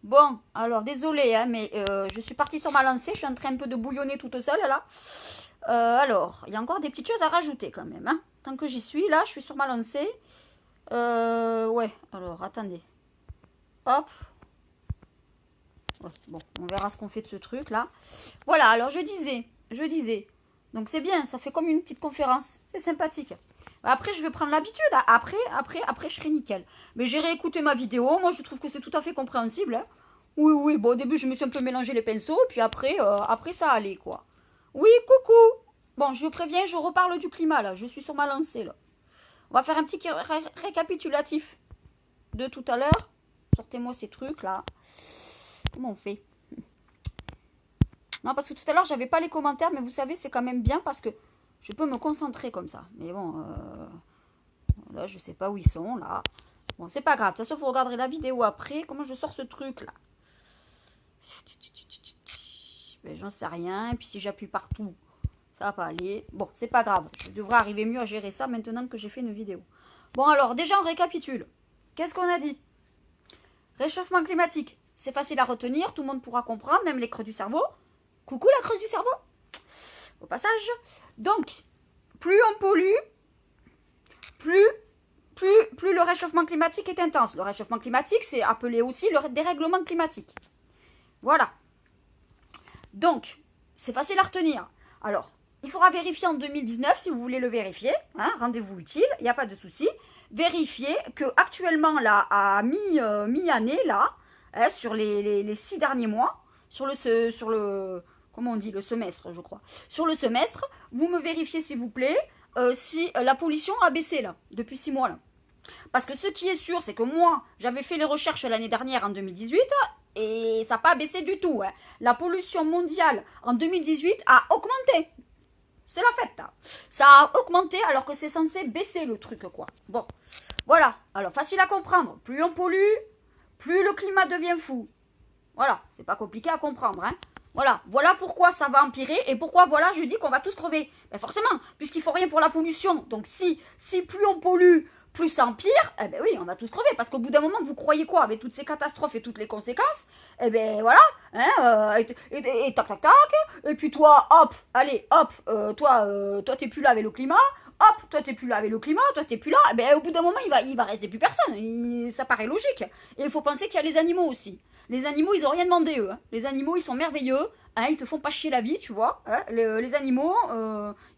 Bon, alors désolé, hein, mais je suis partie sur ma lancée. Je suis en train un peu de bouillonner toute seule là. Alors, il y a encore des petites choses à rajouter quand même. Hein. Tant que j'y suis, là, je suis sur ma lancée. Ouais, alors attendez. Hop. Ouais, bon, on verra ce qu'on fait de ce truc là. Voilà, alors je disais. Donc c'est bien, ça fait comme une petite conférence. C'est sympathique. Après, je vais prendre l'habitude. Après, je serai nickel. Mais j'ai réécouté ma vidéo. Moi, je trouve que c'est tout à fait compréhensible. Hein. Oui, oui. Bon, au début, je me suis un peu mélangé les pinceaux. Puis après, ça allait, quoi. Oui, coucou. Bon, je préviens, je reparle du climat, là. Je suis sur ma lancée, là. On va faire un petit récapitulatif de tout à l'heure. Sortez-moi ces trucs, là. Comment on fait? Non, parce que tout à l'heure, j'avais pas les commentaires. Mais vous savez, c'est quand même bien parce que je peux me concentrer comme ça. Mais bon, là, je sais pas où ils sont, là. Bon, c'est pas grave. De toute façon, vous regarderez la vidéo après. Comment je sors ce truc, là? Ben, j'en sais rien. Et puis, si j'appuie partout, ça va pas aller. Bon, c'est pas grave. Je devrais arriver mieux à gérer ça maintenant que j'ai fait une vidéo. Bon, alors, déjà, on récapitule. Qu'est-ce qu'on a dit? Réchauffement climatique. C'est facile à retenir. Tout le monde pourra comprendre, même les creux du cerveau. Coucou, la creuse du cerveau. Au passage. Donc, plus on pollue, plus le réchauffement climatique est intense. Le réchauffement climatique, c'est appelé aussi le dérèglement climatique. Voilà. Donc, c'est facile à retenir. Alors, il faudra vérifier en 2019 si vous voulez le vérifier. Hein, rendez-vous utile, il n'y a pas de souci. Vérifiez que actuellement, là, à mi-année, là, hein, sur les 6 derniers mois, sur le comment on dit, le semestre, je crois. Sur le semestre, vous me vérifiez, s'il vous plaît, si la pollution a baissé, là, depuis 6 mois, là. Parce que ce qui est sûr, c'est que moi, j'avais fait les recherches l'année dernière, en 2018, et ça n'a pas baissé du tout. Hein. La pollution mondiale, en 2018, a augmenté. C'est la fête. Hein. Ça a augmenté alors que c'est censé baisser le truc, quoi. Bon, voilà. Alors, facile à comprendre. Plus on pollue, plus le climat devient fou. Voilà, c'est pas compliqué à comprendre. Hein. Voilà pourquoi ça va empirer et pourquoi, voilà, je dis qu'on va tous crever. Ben forcément, puisqu'il faut rien pour la pollution. Donc, si plus on pollue, plus ça empire, eh ben oui, on va tous crever. Parce qu'au bout d'un moment, vous croyez quoi? Avec toutes ces catastrophes et toutes les conséquences, eh ben voilà, hein, et tac, tac, tac. Et puis toi, hop, allez, hop, toi, t'es plus là avec le climat. Hop, toi t'es plus là avec le climat, toi t'es plus là. Eh ben, au bout d'un moment, il va rester plus personne. Ça paraît logique. Et il faut penser qu'il y a les animaux aussi. Les animaux, ils ont rien demandé, eux. Hein. Les animaux, ils sont merveilleux. Hein, ils te font pas chier la vie, tu vois. Hein. Les animaux,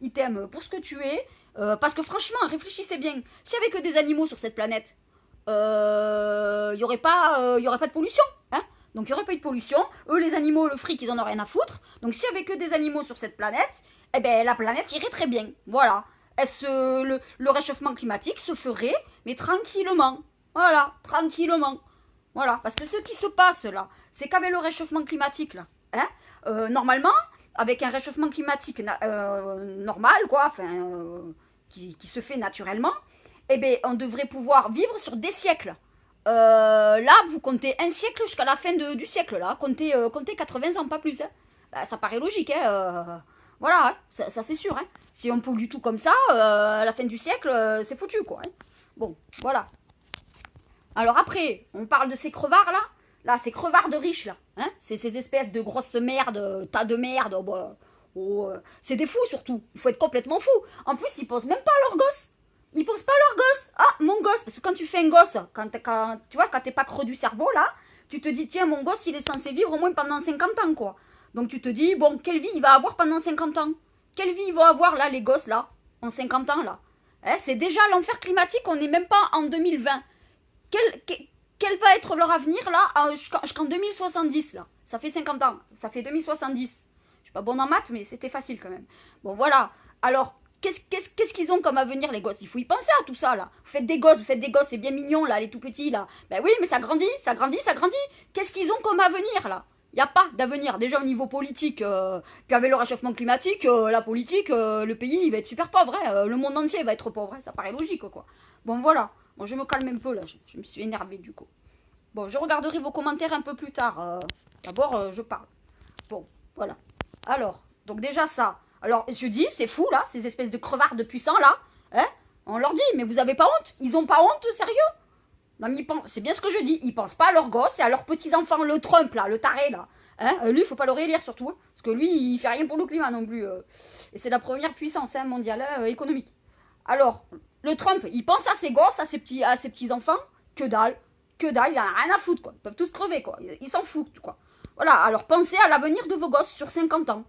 ils t'aiment pour ce que tu es. Parce que franchement, réfléchissez bien. S'il y avait que des animaux sur cette planète, il y aurait pas de pollution. Hein. Donc il y aurait pas eu de pollution. Eux, les animaux, le fric, ils en ont rien à foutre. Donc s'il y avait que des animaux sur cette planète, eh ben la planète irait très bien. Voilà. Le réchauffement climatique se ferait, mais tranquillement. Voilà, tranquillement. Voilà, parce que ce qui se passe là, c'est qu'avec le réchauffement climatique là, hein, normalement, avec un réchauffement climatique normal, quoi, enfin, qui se fait naturellement, eh bien, on devrait pouvoir vivre sur des siècles. Là, vous comptez un siècle jusqu'à la fin du siècle, là, comptez 80 ans, pas plus. Hein. Ben, ça paraît logique, hein, voilà, hein, ça c'est sûr. Hein. Si on pollue tout comme ça, à la fin du siècle, c'est foutu, quoi. Hein. Bon, voilà. Alors après, on parle de ces crevards là. Là, ces crevards de riches là. Hein, c'est ces espèces de grosses merdes, tas de merde. C'est des fous surtout. Il faut être complètement fou. En plus, ils pensent même pas à leur gosse. Ils pensent pas à leur gosse. Ah, mon gosse. Parce que quand tu fais un gosse, tu vois, quand t'es pas creux du cerveau là, tu te dis, tiens, mon gosse, il est censé vivre au moins pendant 50 ans, quoi. Donc tu te dis, bon, quelle vie il va avoir pendant 50 ans? Quelle vie ils vont avoir là, les gosses là, en 50 ans là? Hein, c'est déjà l'enfer climatique, on n'est même pas en 2020. Quel va être leur avenir là jusqu'en 2070 là? Ça fait 50 ans, ça fait 2070. Je suis pas bonne en maths, mais c'était facile quand même. Bon voilà. Alors, qu'est-ce qu'ils ont comme avenir les gosses? Il faut y penser à tout ça là. Vous faites des gosses, c'est bien mignon là, les tout petits là. Ben oui, mais ça grandit, ça grandit, ça grandit. Qu'est-ce qu'ils ont comme avenir là? Il n'y a pas d'avenir. Déjà au niveau politique, puis avec le réchauffement climatique, la politique, le pays il va être super pauvre. Hein, le monde entier va être pauvre. Hein, ça paraît logique quoi. Bon voilà. Bon, je me calme un peu là, je me suis énervée du coup. Bon, je regarderai vos commentaires un peu plus tard. D'abord, je parle. Bon, voilà. Alors, donc déjà ça. Alors, je dis, c'est fou là, ces espèces de crevards de puissants là. Hein, on leur dit, mais vous avez pas honte? Ils ont pas honte, sérieux? Non, mais c'est bien ce que je dis. Ils pensent pas à leurs gosses et à leurs petits-enfants. Le Trump, là, le taré, là. Hein, lui, il faut pas le réélire, surtout. Hein, parce que lui, il fait rien pour le climat non plus. Et c'est la première puissance mondiale économique. Alors, le Trump, il pense à ses gosses, à ses petits-enfants. Que dalle. Que dalle, il en a rien à foutre, quoi. Ils peuvent tous crever, quoi. Ils s'en foutent, quoi. Voilà, alors pensez à l'avenir de vos gosses sur 50 ans.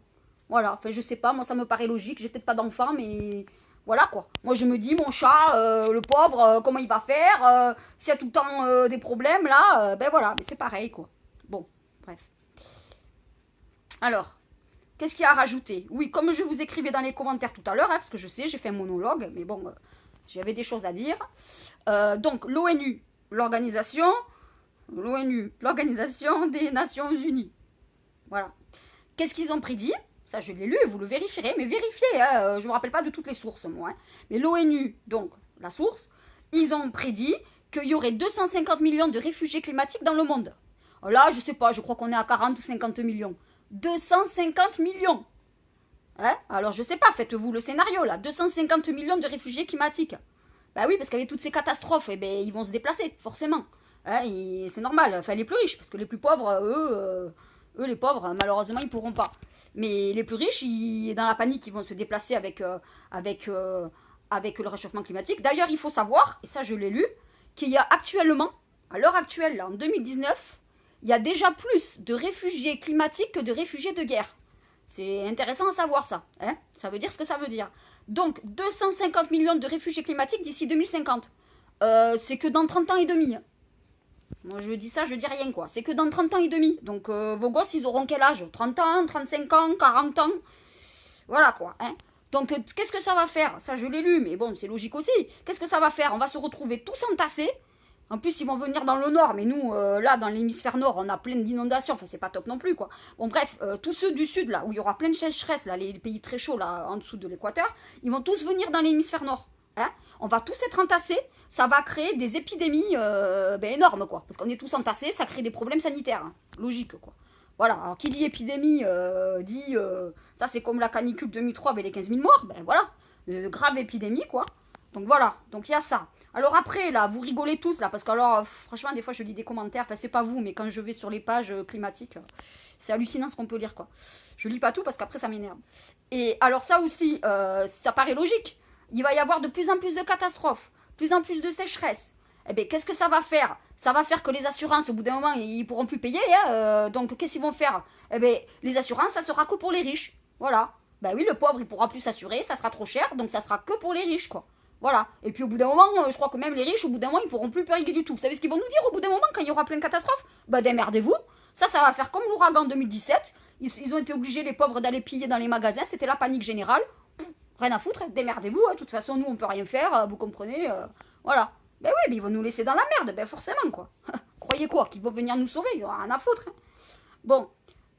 Voilà, enfin, je sais pas, moi, ça me paraît logique. J'ai peut-être pas d'enfant, mais... Voilà quoi. Moi je me dis, mon chat, le pauvre, comment il va faire s'il y a tout le temps des problèmes là, ben voilà, mais c'est pareil quoi. Bon, bref. Alors, qu'est-ce qu'il y a à rajouter? Oui, comme je vous écrivais dans les commentaires tout à l'heure, parce que je sais, j'ai fait un monologue, mais bon, j'avais des choses à dire. Donc, l'organisation des Nations Unies. Voilà. Qu'est-ce qu'ils ont prédit? Ça, je l'ai lu, vous le vérifierez, mais vérifiez, hein, je ne me rappelle pas de toutes les sources, moi. Hein. Mais l'ONU, donc, la source, ils ont prédit qu'il y aurait 250 millions de réfugiés climatiques dans le monde. Là, je ne sais pas, je crois qu'on est à 40 ou 50 millions. 250 millions. Hein? Alors, je ne sais pas, faites-vous le scénario, là. 250 millions de réfugiés climatiques. Bah oui, parce qu'avec toutes ces catastrophes, eh ben, ils vont se déplacer, forcément. Hein, c'est normal, enfin, les plus riches, parce que les plus pauvres, eux, les pauvres, malheureusement, ils ne pourront pas. Mais les plus riches, dans la panique, ils vont se déplacer avec le réchauffement climatique. D'ailleurs, il faut savoir, et ça je l'ai lu, qu'il y a actuellement, à l'heure actuelle, là, en 2019, il y a déjà plus de réfugiés climatiques que de réfugiés de guerre. C'est intéressant à savoir ça. Hein, ça veut dire ce que ça veut dire. Donc, 250 millions de réfugiés climatiques d'ici 2050. C'est que dans 30 ans et demi. Moi, je dis ça, je dis rien, quoi. C'est que dans 30 ans et demi. Donc, vos gosses, ils auront quel âge? 30 ans, 35 ans, 40 ans? Voilà, quoi. Hein. Donc, qu'est-ce que ça va faire? Ça, je l'ai lu, mais bon, c'est logique aussi. Qu'est-ce que ça va faire? On va se retrouver tous entassés. En plus, ils vont venir dans le nord, mais nous, là, dans l'hémisphère nord, on a plein d'inondations. Enfin, c'est pas top non plus, quoi. Bon, bref, tous ceux du sud, là, où il y aura plein de sécheresse, là, les pays très chauds, là, en dessous de l'équateur, ils vont tous venir dans l'hémisphère nord. Hein, on va tous être entassés, ça va créer des épidémies énormes, quoi. Parce qu'on est tous entassés, ça crée des problèmes sanitaires. Hein. Logique, quoi. Voilà, alors qui dit épidémie, dit... ça, c'est comme la canicule 2003 avec les 15 000 morts, ben voilà, grave épidémie, quoi. Donc voilà, donc il y a ça. Alors après, là, vous rigolez tous, là, parce que alors, franchement, des fois, je lis des commentaires, enfin, c'est pas vous, mais quand je vais sur les pages climatiques, c'est hallucinant ce qu'on peut lire, quoi. Je lis pas tout, parce qu'après, ça m'énerve. Et alors ça aussi, ça paraît logique. Il va y avoir de plus en plus de catastrophes, plus en plus de sécheresse. Eh bien, qu'est-ce que ça va faire? Ça va faire que les assurances, au bout d'un moment, ils pourront plus payer. Hein, donc, qu'est-ce qu'ils vont faire? Eh bien, les assurances, ça sera que pour les riches. Voilà. Ben oui, le pauvre, il pourra plus s'assurer, ça sera trop cher, donc ça sera que pour les riches, quoi. Voilà. Et puis, au bout d'un moment, je crois que même les riches, au bout d'un moment, ils pourront plus payer du tout. Vous savez ce qu'ils vont nous dire au bout d'un moment, quand il y aura plein de catastrophes? Ben, démerdez-vous. Ça va faire comme l'ouragan 2017. Ils ont été obligés, les pauvres, d'aller piller dans les magasins. C'était la panique générale. Rien à foutre, démerdez-vous, hein. De toute façon, nous, on peut rien faire, vous comprenez, voilà. Ben oui, mais ils vont nous laisser dans la merde, ben forcément, quoi. Croyez quoi, qu'ils vont venir nous sauver, il n'y aura rien à foutre. Hein. Bon,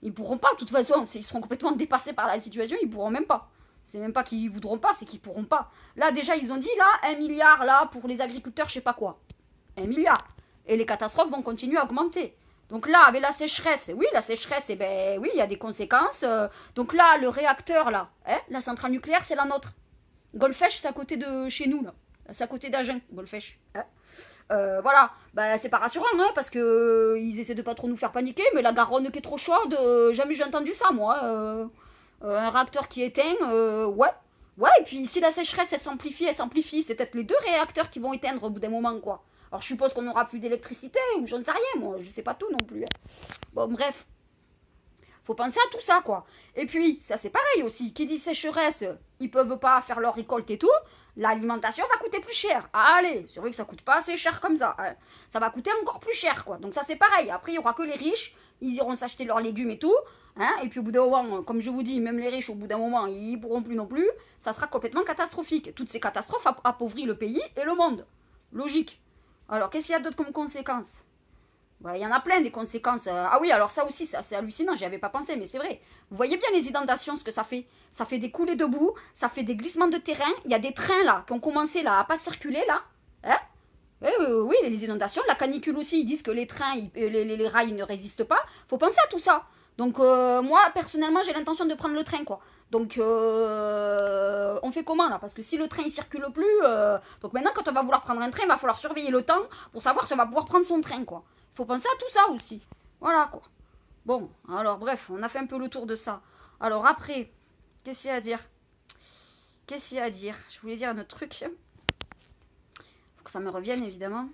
ils pourront pas, de toute façon, ils seront complètement dépassés par la situation, ils pourront même pas. C'est même pas qu'ils voudront pas, c'est qu'ils pourront pas. Là, déjà, ils ont dit, là, 1 milliard, là, pour les agriculteurs, je sais pas quoi. 1 milliard. Et les catastrophes vont continuer à augmenter. Donc là, avec la sécheresse, oui, la sécheresse, eh ben oui, il y a des conséquences. Donc là, le réacteur, là, hein, la centrale nucléaire, c'est la nôtre. Golfech, c'est à côté de chez nous, là. C'est à côté d'Agen, Golfech. Hein. Voilà, bah, c'est pas rassurant, hein, parce que ils essaient de pas trop nous faire paniquer, mais la Garonne qui est trop chaude, jamais j'ai entendu ça, moi. Un réacteur qui éteint, ouais. Ouais, et puis si la sécheresse, elle s'amplifie, c'est peut-être les deux réacteurs qui vont éteindre au bout d'un moment, quoi. Alors je suppose qu'on n'aura plus d'électricité, ou j'en sais rien, moi, je sais pas tout non plus. Hein. Bon, bref. Faut penser à tout ça, quoi. Et puis, ça c'est pareil aussi, qui dit sécheresse, ils peuvent pas faire leur récolte et tout, l'alimentation va coûter plus cher. Allez, c'est vrai que ça coûte pas assez cher comme ça. Hein. Ça va coûter encore plus cher, quoi. Donc ça c'est pareil. Après, il y aura que les riches, ils iront s'acheter leurs légumes et tout. Hein. Et puis au bout d'un moment, comme je vous dis, même les riches, au bout d'un moment, ils pourront plus non plus. Ça sera complètement catastrophique. Toutes ces catastrophes appauvrissent le pays et le monde. Logique. Alors, qu'est-ce qu'il y a d'autre comme conséquences? Il y en a plein des conséquences. Ah oui, alors ça aussi, c'est hallucinant, j'y avais pas pensé, mais c'est vrai. Vous voyez bien les inondations, ce que ça fait. Ça fait des coulées de boue, ça fait des glissements de terrain. Il y a des trains là qui ont commencé là à pas circuler là. Hein? Oui, les inondations, la canicule aussi, ils disent que les trains, les rails ne résistent pas. Faut penser à tout ça. Donc moi, personnellement, j'ai l'intention de prendre le train, quoi. Donc, on fait comment là? Parce que si le train il circule plus, donc maintenant quand on va vouloir prendre un train, il va falloir surveiller le temps pour savoir si on va pouvoir prendre son train, quoi. Il faut penser à tout ça aussi. Voilà, quoi. Bon, alors bref, on a fait un peu le tour de ça. Alors après, qu'est-ce qu'il y a à dire? Qu'est-ce qu'il y a à dire? Je voulais dire un autre truc. Faut que ça me revienne, évidemment.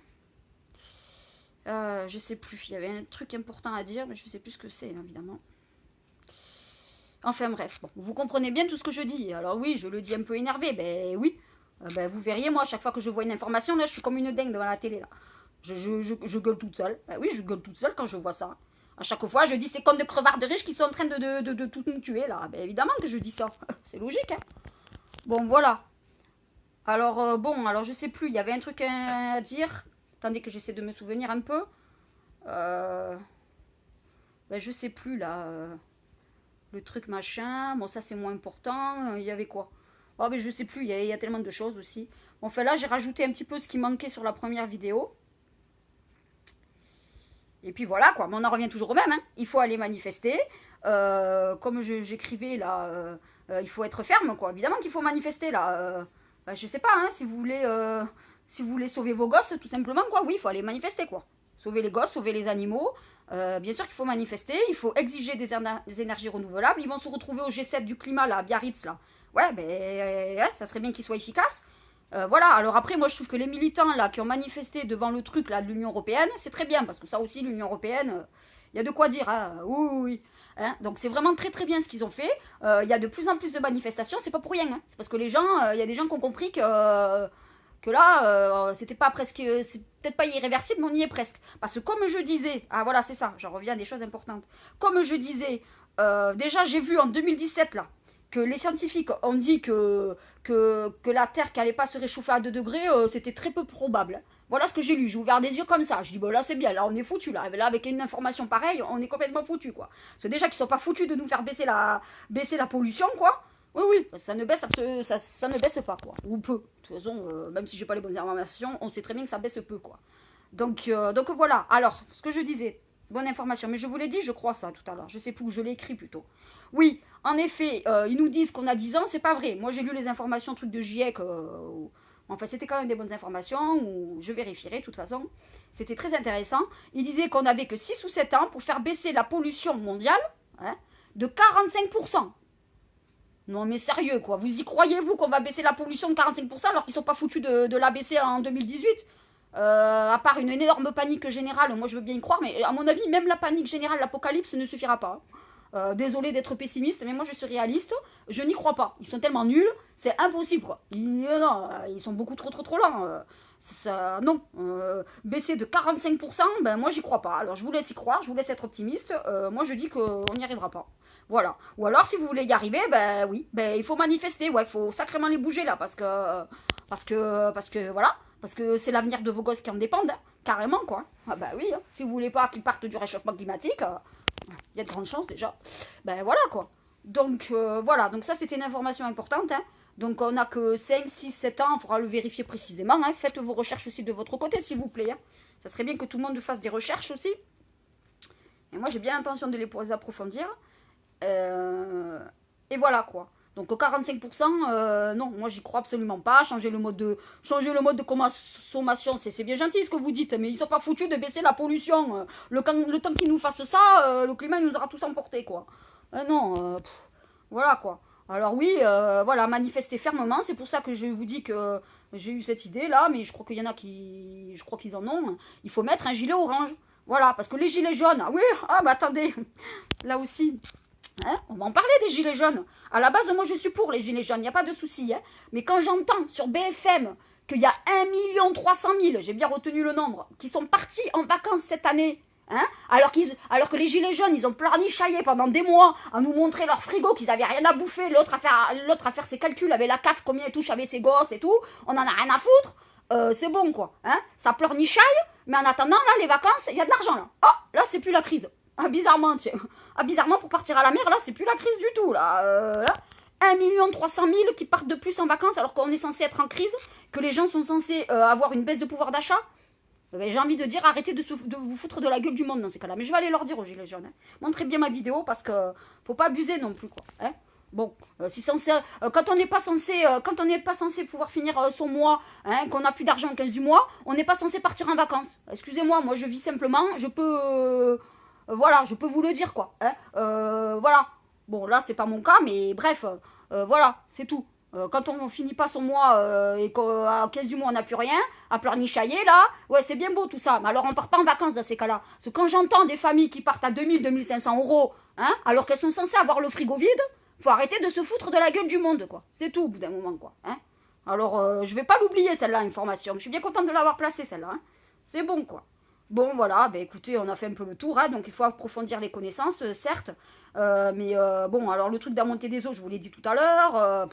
Je sais plus, il y avait un truc important à dire, mais je sais plus ce que c'est, évidemment. Enfin bref, bon, vous comprenez bien tout ce que je dis. Alors oui, je le dis un peu énervé, ben oui. Ben, vous verriez, moi, à chaque fois que je vois une information, là, je suis comme une dingue devant la télé, là. Je gueule toute seule. Ben oui, je gueule toute seule quand je vois ça. À chaque fois, je dis ces connes de crevards de riches qui sont en train de tout nous tuer, là. Ben évidemment que je dis ça. C'est logique, hein. Bon, voilà. Alors, bon, alors je sais plus, il y avait un truc à dire. Attendez que j'essaie de me souvenir un peu. Ben je sais plus, là. Le truc machin, bon ça c'est moins important, il y avait quoi? Oh mais je sais plus, il y a tellement de choses aussi. Bon, enfin là j'ai rajouté un petit peu ce qui manquait sur la première vidéo. Et puis voilà quoi, mais on en revient toujours au même, hein. Il faut aller manifester. Comme j'écrivais là, il faut être ferme quoi, évidemment qu'il faut manifester là. Ben, je sais pas, hein, si vous voulez sauver vos gosses tout simplement quoi, oui il faut aller manifester quoi. Sauver les gosses, sauver les animaux. Bien sûr qu'il faut manifester, il faut exiger des énergies renouvelables. Ils vont se retrouver au G7 du climat, là, à Biarritz, là. Ouais, ben, ça serait bien qu'ils soient efficaces. Voilà, alors après, moi je trouve que les militants, là, qui ont manifesté devant le truc, là, de l'Union Européenne, c'est très bien, parce que ça aussi, l'Union Européenne, il y a de quoi dire, hein. Oui, oui, oui. Hein, donc c'est vraiment très très bien ce qu'ils ont fait. Il y a de plus en plus de manifestations, c'est pas pour rien, hein. C'est parce que les gens, il y a des gens qui ont compris que là, c'était pas presque, c'est peut-être pas irréversible, mais on y est presque. Parce que comme je disais, ah voilà, c'est ça, j'en reviens à des choses importantes. Comme je disais, déjà j'ai vu en 2017 là, que les scientifiques ont dit que la Terre qui allait pas se réchauffer à 2 degrés, c'était très peu probable. Voilà ce que j'ai lu, j'ai ouvert des yeux comme ça. Je dis, bon là c'est bien, là on est foutu là. Là avec une information pareille, on est complètement foutu quoi. Parce que déjà qu'ils sont pas foutus de nous faire baisser la pollution quoi. Oui, oui, ça ne baisse, ça ne baisse pas, quoi. Ou peu. De toute façon, même si j'ai pas les bonnes informations, on sait très bien que ça baisse peu, quoi. Donc voilà. Alors, ce que je disais, bonne information. Mais je vous l'ai dit, je crois ça tout à l'heure. Je sais plus où je l'ai écrit plutôt. Oui, en effet, ils nous disent qu'on a 10 ans, c'est pas vrai. Moi, j'ai lu les informations, trucs de GIEC. Enfin, c'était quand même des bonnes informations, ou je vérifierai de toute façon. C'était très intéressant. Ils disaient qu'on avait que 6 ou 7 ans pour faire baisser la pollution mondiale, hein, de 45%. Non mais sérieux quoi, vous y croyez vous qu'on va baisser la pollution de 45% alors qu'ils sont pas foutus de la baisser en 2018? À part une énorme panique générale, moi je veux bien y croire, mais à mon avis même la panique générale, l'apocalypse ne suffira pas. Désolé d'être pessimiste, mais moi je suis réaliste, je n'y crois pas. Ils sont tellement nuls, c'est impossible quoi. Non, ils sont beaucoup trop lents. Ça, non, baisser de 45%, ben moi j'y crois pas. Alors je vous laisse y croire, je vous laisse être optimiste. Moi je dis qu'on n'y arrivera pas. Voilà. Ou alors si vous voulez y arriver, ben oui, ben il faut manifester. Ouais, il faut sacrément les bouger là parce que voilà, parce que c'est l'avenir de vos gosses qui en dépendent, hein, carrément quoi. Ah bah oui, hein. Si vous voulez pas qu'ils partent du réchauffement climatique, il y a de grandes chances déjà. Ben voilà quoi. Donc voilà, donc ça c'était une information importante, hein. Donc on n'a que 5, 6, 7 ans, il faudra le vérifier précisément, hein. Faites vos recherches aussi de votre côté s'il vous plaît, hein. Ça serait bien que tout le monde fasse des recherches aussi. Et moi j'ai bien l'intention de les approfondir. Et voilà quoi. Donc 45%, non, moi j'y crois absolument pas. Changer le mode de consommation, c'est bien gentil ce que vous dites, mais ils sont pas foutus de baisser la pollution. Le temps qu'ils nous fassent ça, le climat il nous aura tous emportés quoi. Non, voilà quoi. Alors oui, voilà, manifester fermement, c'est pour ça que je vous dis que j'ai eu cette idée là, mais je crois qu'il y en a qui, je crois qu'ils en ont. Il faut mettre un gilet orange. Voilà, parce que les gilets jaunes, ah oui, ah bah attendez, là aussi. Hein, on va en parler des gilets jaunes. À la base, moi je suis pour les gilets jaunes, il n'y a pas de souci. Hein. Mais quand j'entends sur BFM qu'il y a 1 300 000, j'ai bien retenu le nombre, qui sont partis en vacances cette année, hein, alors que les gilets jaunes, ils ont pleurnichaillé pendant des mois à nous montrer leur frigo, qu'ils avaient rien à bouffer, l'autre à faire ses calculs avec la CAF, combien elle touche avec ses gosses et tout, on en a rien à foutre. C'est bon quoi. Hein, ça pleurnichaille, mais en attendant, là, les vacances, il y a de l'argent là. Ah, là, c'est plus la crise. Ah, bizarrement, tiens. Ah, bizarrement, pour partir à la mer, là, c'est plus la crise du tout, là. 1 300 000 qui partent de plus en vacances alors qu'on est censé être en crise, que les gens sont censés avoir une baisse de pouvoir d'achat. J'ai envie de dire, arrêtez de vous foutre de la gueule du monde dans ces cas-là. Mais je vais aller leur dire aux gilets jaunes. Hein. Montrez bien ma vidéo parce que faut pas abuser non plus, quoi. Hein. Bon, si censé, quand on n'est pas censé, quand on n'est pas censé pouvoir finir son mois, hein, qu'on n'a plus d'argent le 15 du mois, on n'est pas censé partir en vacances. Excusez-moi, moi je vis simplement, je peux, voilà, je peux vous le dire quoi. Hein, voilà. Bon, là c'est pas mon cas, mais bref, voilà, c'est tout. Quand on finit pas son mois et qu'à 15 du mois on n'a plus rien, à pleurnichailler là, ouais c'est bien beau tout ça, mais alors on part pas en vacances dans ces cas-là. Parce que quand j'entends des familles qui partent à 2000, 2500 euros, hein, alors qu'elles sont censées avoir le frigo vide, faut arrêter de se foutre de la gueule du monde, quoi. C'est tout, au bout d'un moment, quoi. Hein, alors, je vais pas l'oublier, celle-là, information. Je suis bien contente de l'avoir placée, celle-là. Hein. C'est bon, quoi. Bon, voilà, ben écoutez, on a fait un peu le tour, hein, donc il faut approfondir les connaissances, certes. Mais bon, alors le truc de la montée des eaux, je vous l'ai dit tout à l'heure.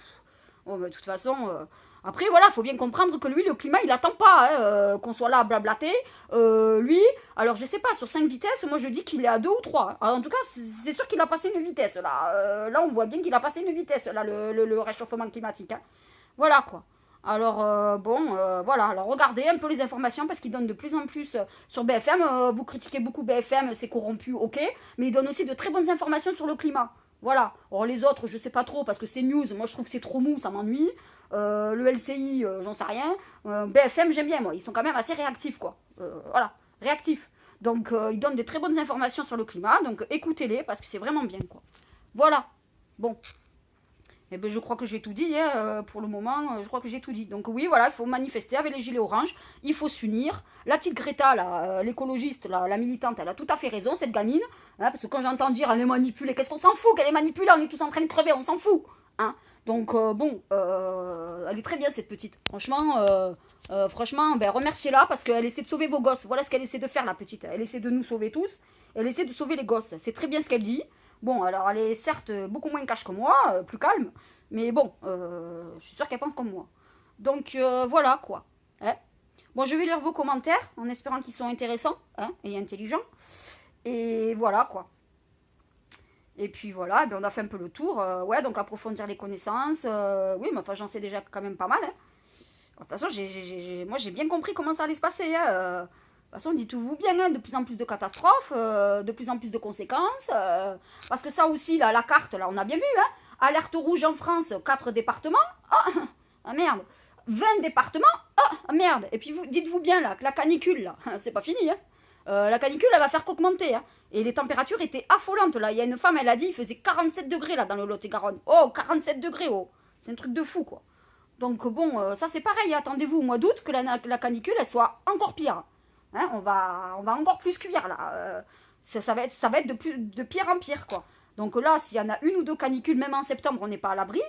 Bon, ben, de toute façon... Après, voilà, il faut bien comprendre que lui, le climat, il attend pas hein, qu'on soit là à blablater. Lui, alors je sais pas, sur 5 vitesses, moi je dis qu'il est à 2 ou 3. Hein. Alors, en tout cas, c'est sûr qu'il a passé une vitesse, là. Là, on voit bien qu'il a passé une vitesse, là, le réchauffement climatique. Hein. Voilà, quoi. Alors, bon, voilà. Alors, regardez un peu les informations, parce qu'il donne de plus en plus sur BFM. Vous critiquez beaucoup BFM, c'est corrompu, ok. Mais il donne aussi de très bonnes informations sur le climat. Voilà. Alors, les autres, je sais pas trop, parce que c'est news. Moi, je trouve que c'est trop mou, ça m'ennuie. Le LCI, j'en sais rien. BFM, j'aime bien, moi. Ils sont quand même assez réactifs, quoi. Voilà, réactifs. Donc, ils donnent des très bonnes informations sur le climat. Donc, écoutez-les, parce que c'est vraiment bien, quoi. Voilà. Bon. Eh ben, je crois que j'ai tout dit, hein, pour le moment, je crois que j'ai tout dit. Donc oui, voilà, il faut manifester avec les gilets oranges, il faut s'unir. La petite Greta, là, l'écologiste, la militante, elle a tout à fait raison, cette gamine, hein, parce que quand j'entends dire elle est manipulée, qu'est-ce qu'on s'en fout qu'elle est manipulée, on est tous en train de crever, on s'en fout. Hein. Donc bon, elle est très bien cette petite. Franchement, ben, remerciez-la parce qu'elle essaie de sauver vos gosses. Voilà ce qu'elle essaie de faire, la petite. Elle essaie de nous sauver tous, elle essaie de sauver les gosses. C'est très bien ce qu'elle dit. Bon, alors elle est certes beaucoup moins cash que moi, plus calme, mais bon, je suis sûre qu'elle pense comme moi. Donc voilà quoi. Hein. Bon, je vais lire vos commentaires en espérant qu'ils sont intéressants hein, et intelligents. Et voilà quoi. Et puis voilà, eh bien, on a fait un peu le tour. Ouais, donc approfondir les connaissances. Oui, mais enfin j'en sais déjà quand même pas mal. Hein. De toute façon, moi j'ai bien compris comment ça allait se passer. Hein. De toute façon, dites-vous bien, hein, de plus en plus de catastrophes, de plus en plus de conséquences. Parce que ça aussi, là, la carte, là, on a bien vu. Hein, alerte rouge en France, 4 départements. Ah merde. 20 départements. Ah merde. Et puis dites-vous bien, là, que la canicule, là, c'est pas fini. Hein. La canicule, elle va faire qu'augmenter. Hein. Et les températures étaient affolantes. Là. Il y a une femme, elle a dit, il faisait 47 degrés, là, dans le Lot-et-Garonne. Oh, 47 degrés, oh. C'est un truc de fou, quoi. Donc bon, ça c'est pareil, attendez-vous au mois d'août que la canicule elle soit encore pire. Hein, on va encore plus cuire là. Ça va être de pire en pire quoi. Donc là, s'il y en a une ou deux canicules, même en septembre, on n'est pas à l'abri.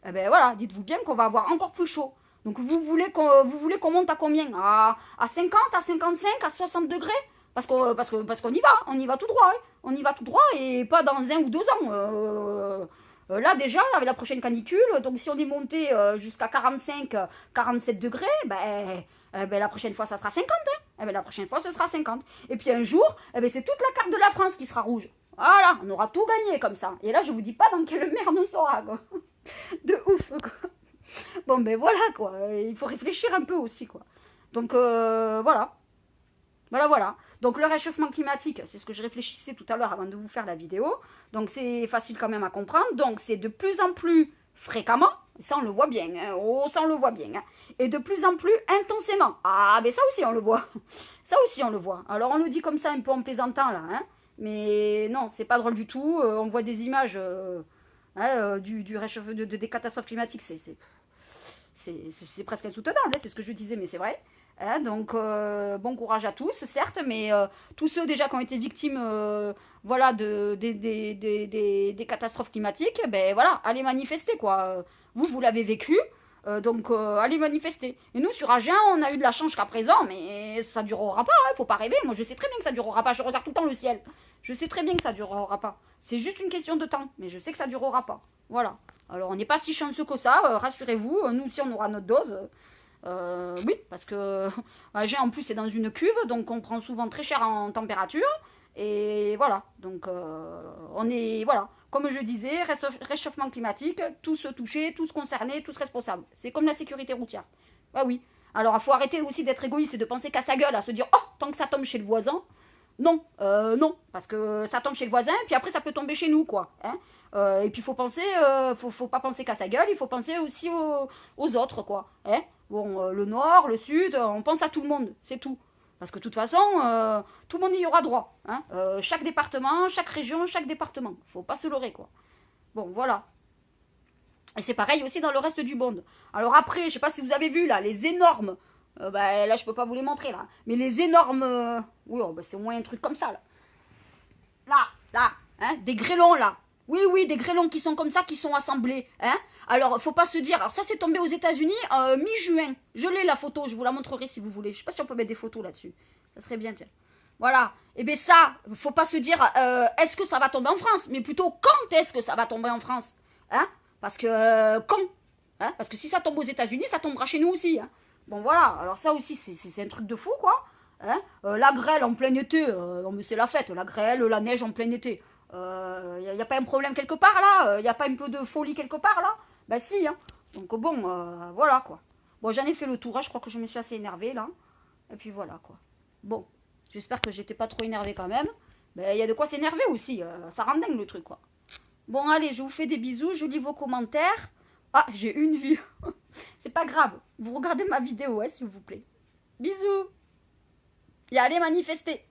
Eh ben voilà, dites-vous bien qu'on va avoir encore plus chaud. Donc vous voulez qu'on monte à combien à 50, à 55, à 60 degrés parce qu'on y va, on y va tout droit. Hein. On y va tout droit et pas dans 1 ou 2 ans. Là déjà, avec la prochaine canicule, donc si on est monté jusqu'à 45, 47 degrés, la prochaine fois ça sera 50. Hein. La prochaine fois ce sera 50. Et puis un jour, c'est toute la carte de la France qui sera rouge. Voilà, on aura tout gagné comme ça. Et là, je vous dis pas dans quelle merde on sera, quoi. De ouf, quoi. Bon, ben voilà, quoi. Il faut réfléchir un peu aussi, quoi. Donc, voilà. Voilà. Donc le réchauffement climatique, c'est ce que je réfléchissais tout à l'heure avant de vous faire la vidéo. Donc c'est facile quand même à comprendre. Donc c'est de plus en plus fréquemment, ça on le voit bien, hein. Oh ça on le voit bien, hein. Et de plus en plus intensément. Ah mais ça aussi on le voit, ça aussi on le voit. Alors on le dit comme ça un peu en plaisantant là, hein. Mais non c'est pas drôle du tout. On voit des images du réchauffement, des catastrophes climatiques, c'est presque insoutenable, hein, c'est ce que je disais mais c'est vrai. Hein, donc bon courage à tous, certes, mais tous ceux déjà qui ont été victimes voilà, des catastrophes climatiques, ben voilà, allez manifester quoi. Vous l'avez vécu, donc allez manifester. Et nous sur Agen, on a eu de la chance jusqu'à présent, mais ça durera pas, hein, faut pas rêver. Moi je sais très bien que ça durera pas, je regarde tout le temps le ciel. Je sais très bien que ça durera pas. C'est juste une question de temps, mais je sais que ça durera pas. Voilà. Alors on n'est pas si chanceux que ça, rassurez-vous, nous aussi on aura notre dose. Oui, parce que Agen en plus c'est dans une cuve, donc on prend souvent très cher en température. Et voilà, donc on est, voilà, comme je disais, réchauffement climatique, tous touchés, tous concernés, tous responsables. C'est comme la sécurité routière. Bah oui. Alors il faut arrêter aussi d'être égoïste et de penser qu'à sa gueule, à se dire oh, tant que ça tombe chez le voisin. Non, non, parce que ça tombe chez le voisin, puis après ça peut tomber chez nous, quoi. Hein. Et puis, il faut penser, faut pas penser qu'à sa gueule, il faut penser aussi aux autres, quoi. Hein, bon, le nord, le sud, on pense à tout le monde, c'est tout. Parce que de toute façon, tout le monde y aura droit. Hein. Chaque département, chaque région, chaque département. Faut pas se leurrer, quoi. Bon, voilà. Et c'est pareil aussi dans le reste du monde. Alors après, je sais pas si vous avez vu là, les énormes. Bah, là, je peux pas vous les montrer là. Mais les énormes. Oui, oh, bah, c'est au moins un truc comme ça là. Là, hein, des grêlons là. Oui, oui, des grêlons qui sont comme ça, qui sont assemblés. Hein. Alors, faut pas se dire. Alors, ça, c'est tombé aux États-Unis mi-juin. Je l'ai la photo, je vous la montrerai si vous voulez. Je sais pas si on peut mettre des photos là-dessus. Ça serait bien, tiens. Voilà. Et bien, ça, faut pas se dire est-ce que ça va tomber en France, mais plutôt quand est-ce que ça va tomber en France. Hein. Parce que quand. Hein. Parce que si ça tombe aux États-Unis, ça tombera chez nous aussi. Hein. Bon, voilà. Alors, ça aussi, c'est un truc de fou, quoi. Hein. La grêle en plein été, mais c'est la fête. La grêle, la neige en plein été. Y a pas un problème quelque part là? Y a pas un peu de folie quelque part là? Bah si, hein. Donc bon, voilà quoi. Bon, j'en ai fait le tour, hein. Je crois que je me suis assez énervée là. Et puis voilà quoi. Bon, j'espère que j'étais pas trop énervée quand même. Mais il y a de quoi s'énerver aussi, ça rend dingue le truc quoi. Bon allez, je vous fais des bisous, je lis vos commentaires. Ah, j'ai une vue. C'est pas grave, vous regardez ma vidéo, s'il vous plaît. Bisous. Et allez manifester.